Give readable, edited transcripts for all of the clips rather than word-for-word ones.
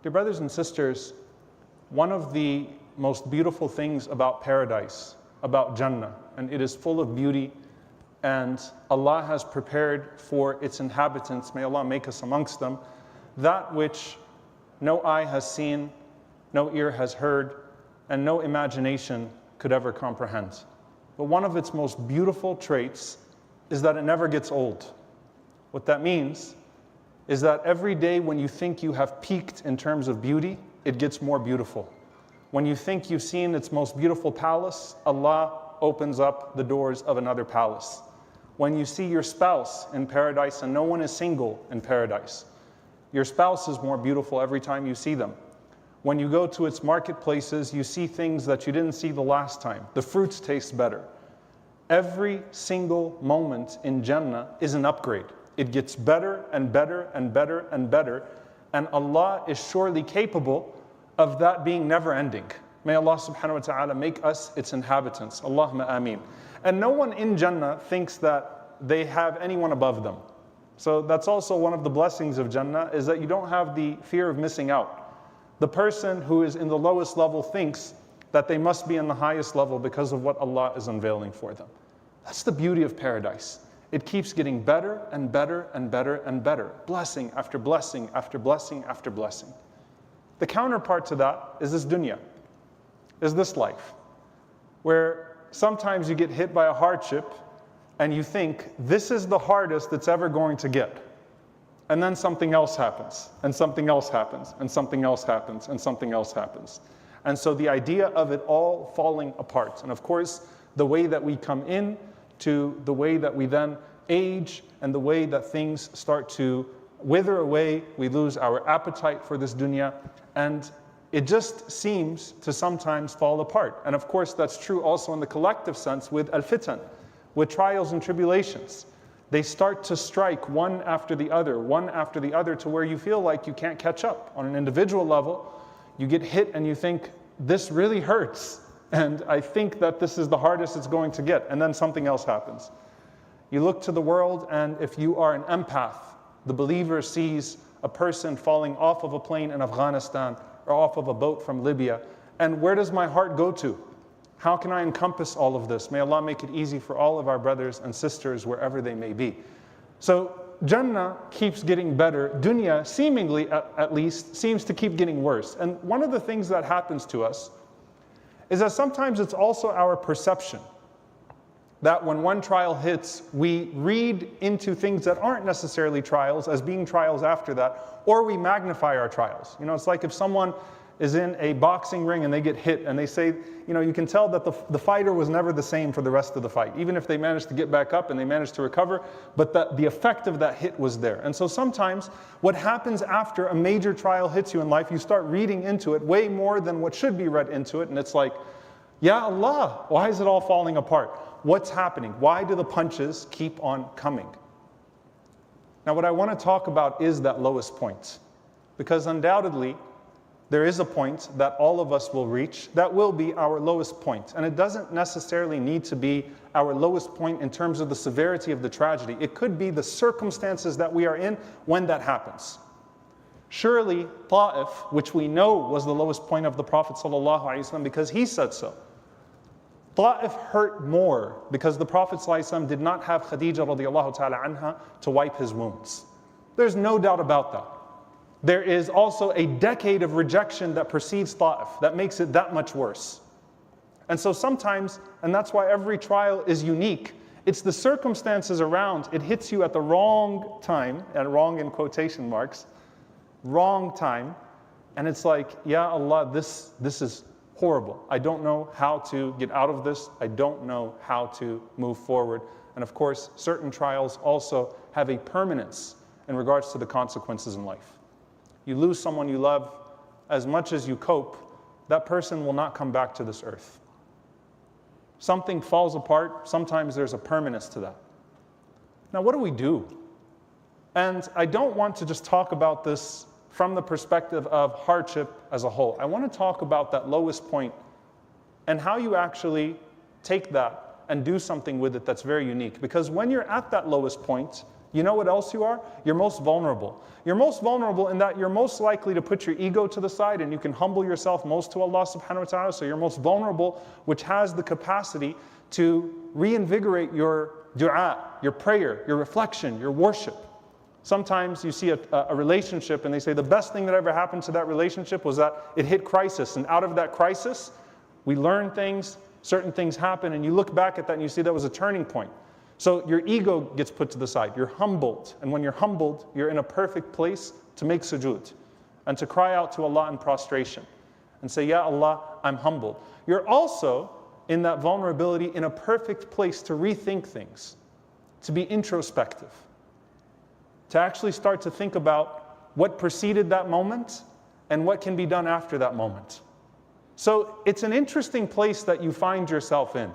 Dear brothers and sisters, one of the most beautiful things about paradise, about Jannah, and it is full of beauty, and Allah has prepared for its inhabitants, may Allah make us amongst them, that which no eye has seen, no ear has heard, and no imagination could ever comprehend. But one of its most beautiful traits is that it never gets old. What that means is that every day when you think you have peaked in terms of beauty, it gets more beautiful. When you think you've seen its most beautiful palace, Allah opens up the doors of another palace. When you see your spouse in paradise, and no one is single in paradise, your spouse is more beautiful every time you see them. When you go to its marketplaces, you see things that you didn't see the last time. The fruits taste better. Every single moment in Jannah is an upgrade. It gets better and better and better and better, and Allah is surely capable of that being never ending. May Allah subhanahu wa ta'ala make us its inhabitants. Allahumma ameen. And no one in Jannah thinks that they have anyone above them. So that's also one of the blessings of Jannah, is that you don't have the fear of missing out. The person who is in the lowest level thinks that they must be in the highest level because of what Allah is unveiling for them. That's the beauty of paradise. It keeps getting better and better and better and better. Blessing after blessing after blessing after blessing. The counterpart to that is this dunya, is this life, where sometimes you get hit by a hardship and you think, this is the hardest it's ever going to get. And then something else happens, and something else happens, and something else happens, and something else happens. And so the idea of it all falling apart. And of course, the way that we come in to the way that we then age, and the way that things start to wither away, we lose our appetite for this dunya, and it just seems to sometimes fall apart. And of course, that's true also in the collective sense with al-fitan, with trials and tribulations. They start to strike one after the other, to where you feel like you can't catch up. On an individual level, you get hit and you think, this really hurts. And I think that this is the hardest it's going to get. And then something else happens. You look to the world, and if you are an empath, the believer sees a person falling off of a plane in Afghanistan or off of a boat from Libya. And where does my heart go to? How can I encompass all of this? May Allah make it easy for all of our brothers and sisters wherever they may be. So Jannah keeps getting better. Dunya, seemingly at least, seems to keep getting worse. And one of the things that happens to us is that sometimes it's also our perception that when one trial hits, we read into things that aren't necessarily trials as being trials after that, or we magnify our trials. You know, it's like if someone is in a boxing ring and they get hit and they say, you know, you can tell that the fighter was never the same for the rest of the fight, even if they managed to get back up and they managed to recover, but the effect of that hit was there. And so sometimes what happens after a major trial hits you in life, you start reading into it way more than what should be read into it, and it's like, Ya Allah, why is it all falling apart? What's happening? Why do the punches keep on coming? Now what I want to talk about is that lowest point, because undoubtedly there is a point that all of us will reach that will be our lowest point. And it doesn't necessarily need to be our lowest point in terms of the severity of the tragedy. It could be the circumstances that we are in when that happens. Surely Ta'if, which we know was the lowest point of the Prophet ﷺ because he said so. Ta'if hurt more because the Prophet ﷺ did not have Khadija radiallahu ta'ala anha to wipe his wounds. There's no doubt about that. There is also a decade of rejection that precedes Ta'if that makes it that much worse. And so sometimes, and that's why every trial is unique, it's the circumstances around, it hits you at the wrong time, and wrong in quotation marks, wrong time, and it's like, Ya Allah, this is horrible. I don't know how to get out of this. I don't know how to move forward. And of course, certain trials also have a permanence in regards to the consequences in life. You lose someone you love, as much as you cope, that person will not come back to this earth. Something falls apart, sometimes there's a permanence to that. Now what do we do? And I don't want to just talk about this from the perspective of hardship as a whole. I want to talk about that lowest point and how you actually take that and do something with it that's very unique. Because when you're at that lowest point, You know what else you are? You're most vulnerable. You're most vulnerable in that you're most likely to put your ego to the side and you can humble yourself most to Allah subhanahu wa ta'ala. So you're most vulnerable, which has the capacity to reinvigorate your dua, your prayer, your reflection, your worship. Sometimes you see a relationship and they say the best thing that ever happened to that relationship was that it hit crisis. And out of that crisis, we learn things, certain things happen, and you look back at that and you see that was a turning point. So your ego gets put to the side. You're humbled. And when you're humbled, you're in a perfect place to make sujood and to cry out to Allah in prostration and say, Ya Allah, I'm humbled. You're also in that vulnerability in a perfect place to rethink things, to be introspective, to actually start to think about what preceded that moment and what can be done after that moment. So it's an interesting place that you find yourself in.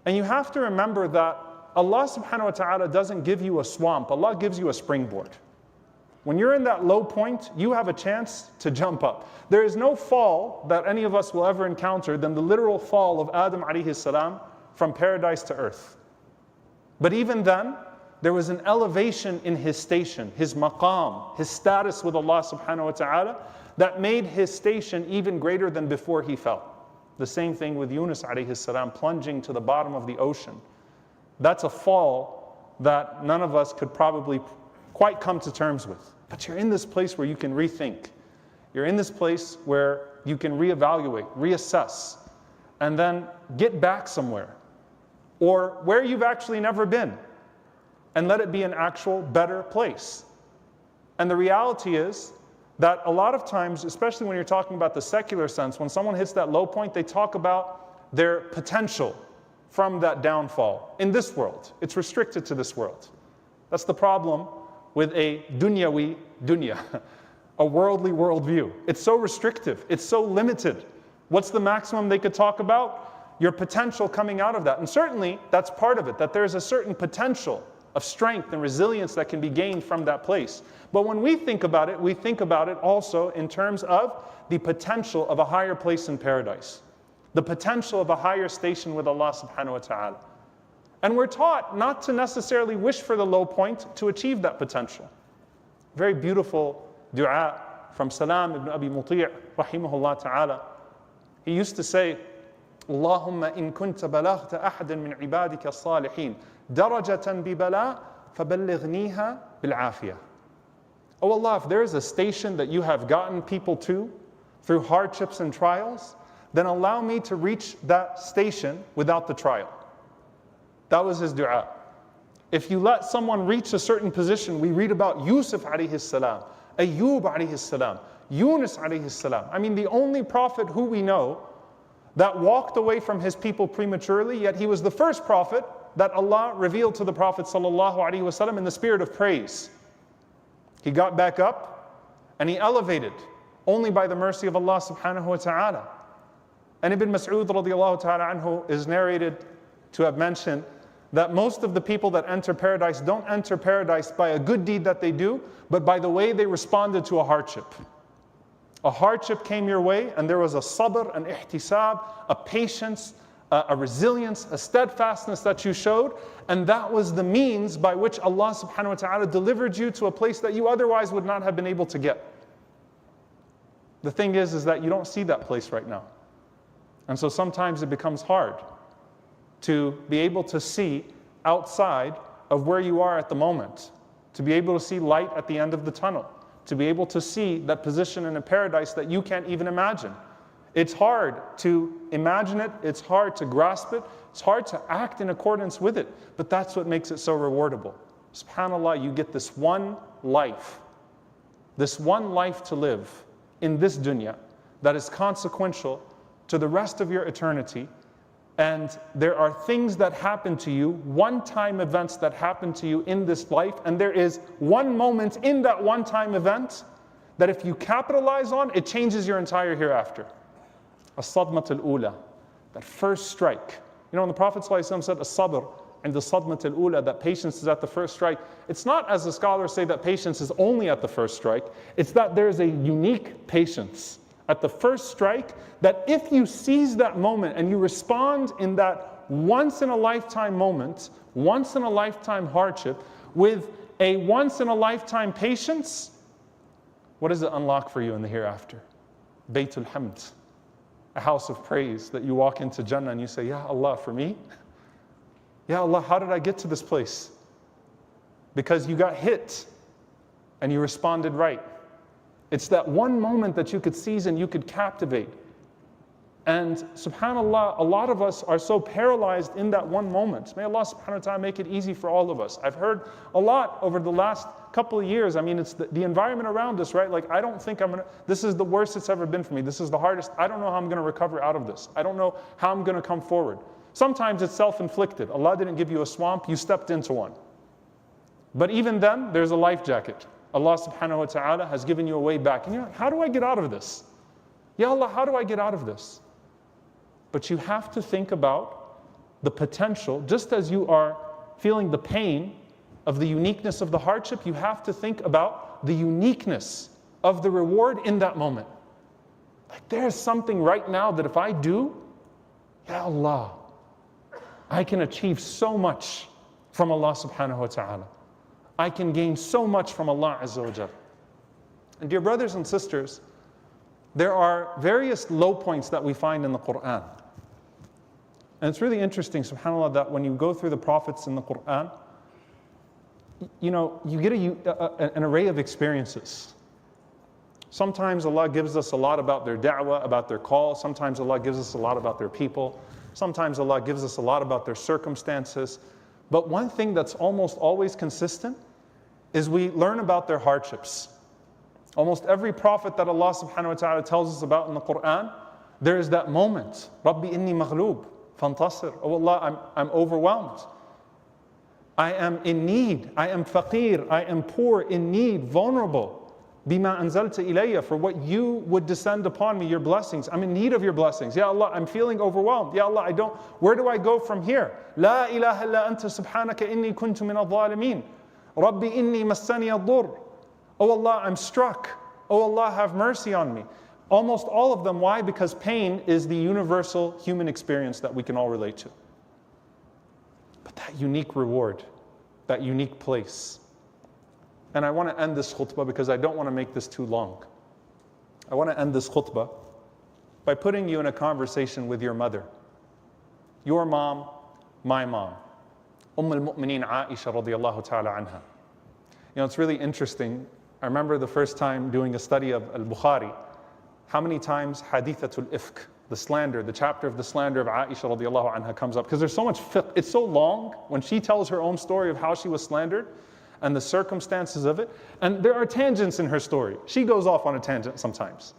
And you have to remember that Allah subhanahu wa ta'ala doesn't give you a swamp. Allah gives you a springboard. When you're in that low point, you have a chance to jump up. There is no fall that any of us will ever encounter than the literal fall of Adam alayhi salam from paradise to earth. But even then, there was an elevation in his station, his maqam, his status with Allah subhanahu wa ta'ala, that made his station even greater than before he fell. The same thing with Yunus alayhi salam plunging to the bottom of the ocean. That's a fall that none of us could probably quite come to terms with. But you're in this place where you can rethink. You're in this place where you can reevaluate, reassess, and then get back somewhere, or where you've actually never been, and let it be an actual better place. And the reality is that a lot of times, especially when you're talking about the secular sense, when someone hits that low point, they talk about their potential from that downfall in this world. It's restricted to this world. That's the problem with a dunyawi dunya, a worldly worldview. It's so restrictive. It's so limited. What's the maximum they could talk about? Your potential coming out of that. And certainly, that's part of it, that there's a certain potential of strength and resilience that can be gained from that place. But when we think about it also in terms of the potential of a higher place in paradise, the potential of a higher station with Allah subhanahu wa ta'ala. And we're taught not to necessarily wish for the low point to achieve that potential. Very beautiful dua from Salam ibn Abi Muti' rahimahullah ta'ala. He used to say, Allahumma in kunta balaghta ahadan min ibadika as-salihin darajatan bi bala faballighniha bil afiyah. Oh Allah, if there is a station that you have gotten people to through hardships and trials, then allow me to reach that station without the trial. That was his dua. If you let someone reach a certain position, we read about Yusuf alayhi salam, Ayyub alayhi salam, Yunus alayhi salam. I mean, the only prophet who we know that walked away from his people prematurely, yet he was the first prophet that Allah revealed to the Prophet sallallahu alaihi wasallam in the spirit of praise. He got back up and he elevated only by the mercy of Allah subhanahu wa ta'ala. And Ibn Mas'ud radiallahu ta'ala anhu is narrated to have mentioned that most of the people that enter paradise don't enter paradise by a good deed that they do, but by the way they responded to a hardship. A hardship came your way and there was a sabr, an ihtisab, a patience, a resilience, a steadfastness that you showed, and that was the means by which Allah subhanahu wa ta'ala delivered you to a place that you otherwise would not have been able to get. The thing is that you don't see that place right now. And so sometimes it becomes hard to be able to see outside of where you are at the moment, to be able to see light at the end of the tunnel, to be able to see that position in a paradise that you can't even imagine. It's hard to imagine it, it's hard to grasp it, it's hard to act in accordance with it, but that's what makes it so rewardable. SubhanAllah, you get this one life to live in this dunya that is consequential to the rest of your eternity. And there are things that happen to you, one-time events that happen to you in this life, and there is one moment in that one-time event that if you capitalize on, it changes your entire hereafter. As-sadmat al-ula, that first strike. You know, when the Prophet ﷺ said, as-sabr, and the sadmat al-ula, that patience is at the first strike, it's not, as the scholars say, that patience is only at the first strike, it's that there's a unique patience at the first strike, that if you seize that moment and you respond in that once-in-a-lifetime moment, once-in-a-lifetime hardship, with a once-in-a-lifetime patience, what does it unlock for you in the hereafter? Baytul Hamd, a house of praise that you walk into Jannah and you say, Ya Allah, for me? Ya Allah, how did I get to this place? Because you got hit and you responded right. It's that one moment that you could seize and you could captivate. And subhanAllah, a lot of us are so paralyzed in that one moment. May Allah subhanahu wa ta'ala make it easy for all of us. I've heard a lot over the last couple of years. I mean, it's the environment around us, right? Like, I don't think this is the worst it's ever been for me. This is the hardest. I don't know how I'm going to recover out of this. I don't know how I'm going to come forward. Sometimes it's self-inflicted. Allah didn't give you a swamp, you stepped into one. But even then, there's a life jacket. Allah subhanahu wa ta'ala has given you a way back. And you're like, how do I get out of this? Ya Allah, how do I get out of this? But you have to think about the potential, just as you are feeling the pain of the uniqueness of the hardship, you have to think about the uniqueness of the reward in that moment. Like, there's something right now that if I do, Ya Allah, I can achieve so much from Allah subhanahu wa ta'ala. I can gain so much from Allah Azza wa Jal. And dear brothers and sisters, there are various low points that we find in the Quran. And it's really interesting, subhanAllah, that when you go through the prophets in the Quran, you know, you get an array of experiences. Sometimes Allah gives us a lot about their da'wah, about their call. Sometimes Allah gives us a lot about their people. Sometimes Allah gives us a lot about their circumstances. But one thing that's almost always consistent is we learn about their hardships. Almost every prophet that Allah subhanahu wa ta'ala tells us about in the Quran, there is that moment. Rabbi inni maghloob, fantasir. Oh Allah, I'm overwhelmed. I am in need. I am faqir. I am poor, in need, vulnerable. Bima anzalta ilayya, for what you would descend upon me, your blessings. I'm in need of your blessings. Ya Allah, I'm feeling overwhelmed. Ya Allah, where do I go from here? La ilaha illa anta subhanaka inni kuntu min al-zalimin. Rabbi inni massani ad-dur. Oh Allah, I'm struck. Oh Allah, have mercy on me. Almost all of them, why? Because pain is the universal human experience that we can all relate to. But that unique reward, that unique place. And I want to end this khutbah because I don't want to make this too long. I want to end this khutbah by putting you in a conversation with your mother. Your mom, my mom. al-Mu'mineen Aisha radiyallahu ta'ala anha. You know, it's really interesting. I remember the first time doing a study of al-Bukhari, how many times hadithatul ifk, the slander, the chapter of the slander of Aisha radiyallahu anha comes up. Because there's so much fiqh, it's so long when she tells her own story of how she was slandered and the circumstances of it. And there are tangents in her story. She goes off on a tangent sometimes.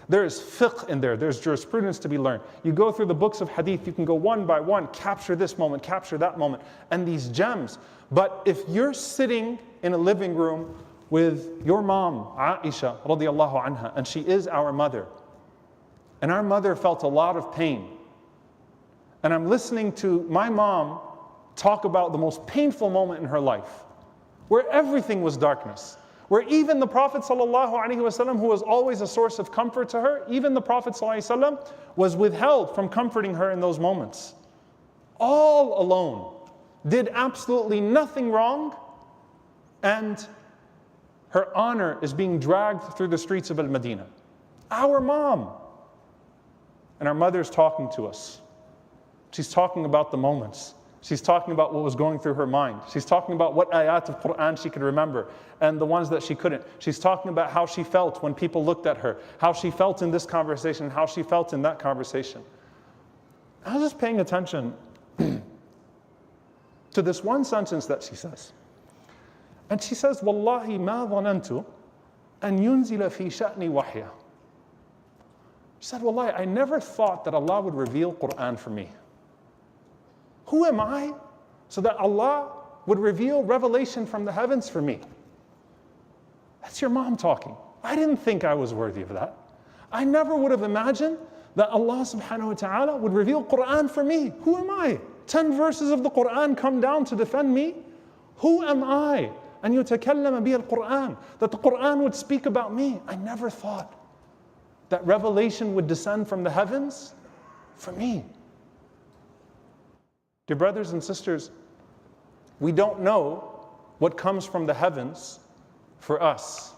There's fiqh in there, there's jurisprudence to be learned. You go through the books of hadith, you can go one by one, capture this moment, capture that moment, and these gems. But if you're sitting in a living room with your mom, Aisha radiyallahu anha, and she is our mother, and our mother felt a lot of pain, and I'm listening to my mom talk about the most painful moment in her life, where everything was darkness, where even the Prophet ﷺ, who was always a source of comfort to her, even the Prophet ﷺ was withheld from comforting her in those moments. All alone, did absolutely nothing wrong, and her honor is being dragged through the streets of Al-Madinah. Our mom. And our mother's talking to us. She's talking about the moments. She's talking about what was going through her mind. She's talking about what ayat of Quran she could remember and the ones that she couldn't. She's talking about how she felt when people looked at her, how she felt in this conversation, how she felt in that conversation. I was just paying attention to this one sentence that she says. And she says, Wallahi ma dhanantu an yunzila fi sha'ni wahya. She said, Wallahi, I never thought that Allah would reveal Quran for me. Who am I so that Allah would reveal revelation from the heavens for me? That's your mom talking. I didn't think I was worthy of that. I never would have imagined that Allah subhanahu wa ta'ala would reveal Quran for me. Who am I? 10 verses of the Quran come down to defend me? Who am I? And yutakallama bi al-Quran, that the Quran would speak about me. I never thought that revelation would descend from the heavens for me. Dear brothers and sisters, we don't know what comes from the heavens for us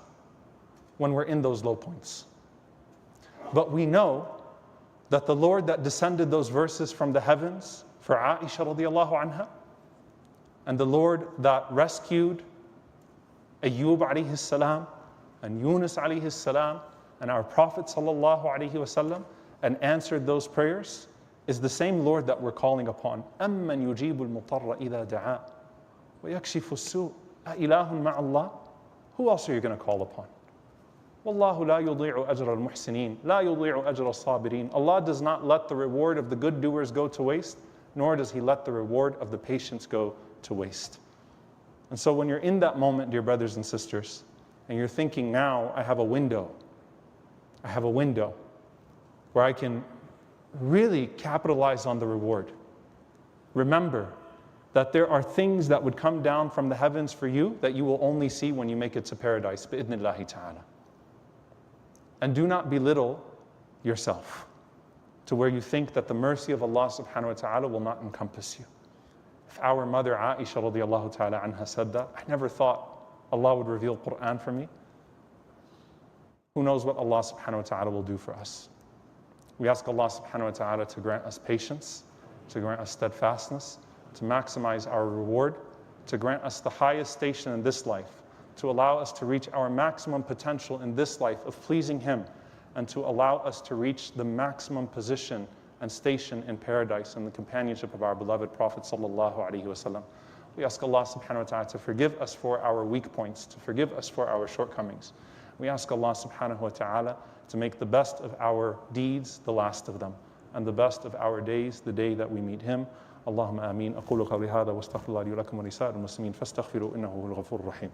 when we're in those low points. But we know that the Lord that descended those verses from the heavens for Aisha radiallahu anha, and the Lord that rescued Ayyub alayhi salam and Yunus alayhi salam and our Prophet sallallahu alayhi wasallam and answered those prayers is the same Lord that we're calling upon. أَمَّنْ يُجِيبُ الْمُضْطَرَّ إِذَا دَعَاهُ وَيَكْشِفُ السُّوءَ أَإِلَهٌ مَعَ اللَّهِ. Who else are you going to call upon? وَاللَّهُ لَا يُضِيعُ أَجْرَ الْمُحْسِنِينَ لَا يُضِيعُ أَجْرَ الصَّابِرِينَ. Allah does not let the reward of the good doers go to waste, nor does He let the reward of the patients go to waste. And so when you're in that moment, dear brothers and sisters, and you're thinking, now I have a window where I can really capitalize on the reward. Remember that there are things that would come down from the heavens for you that you will only see when you make it to paradise, bi'idhnillahi ta'ala. And do not belittle yourself to where you think that the mercy of Allah subhanahu wa ta'ala will not encompass you. If our mother Aisha radiallahu ta'ala anha said that, I never thought Allah would reveal Quran for me. Who knows what Allah subhanahu wa ta'ala will do for us. We ask Allah subhanahu wa ta'ala to grant us patience, to grant us steadfastness, to maximize our reward, to grant us the highest station in this life, to allow us to reach our maximum potential in this life of pleasing Him, and to allow us to reach the maximum position and station in paradise in the companionship of our beloved Prophet sallallahu alaihi wasallam. We ask Allah subhanahu wa ta'ala to forgive us for our weak points, to forgive us for our shortcomings. We ask Allah subhanahu wa ta'ala to make the best of our deeds the last of them, and the best of our days the day that we meet Him. Allahumma ameen. أقول قولي هذا واستغفر الله لي ولكم ولسائر المسلمين فاستغفروا إنه هو الغفور الرحيم.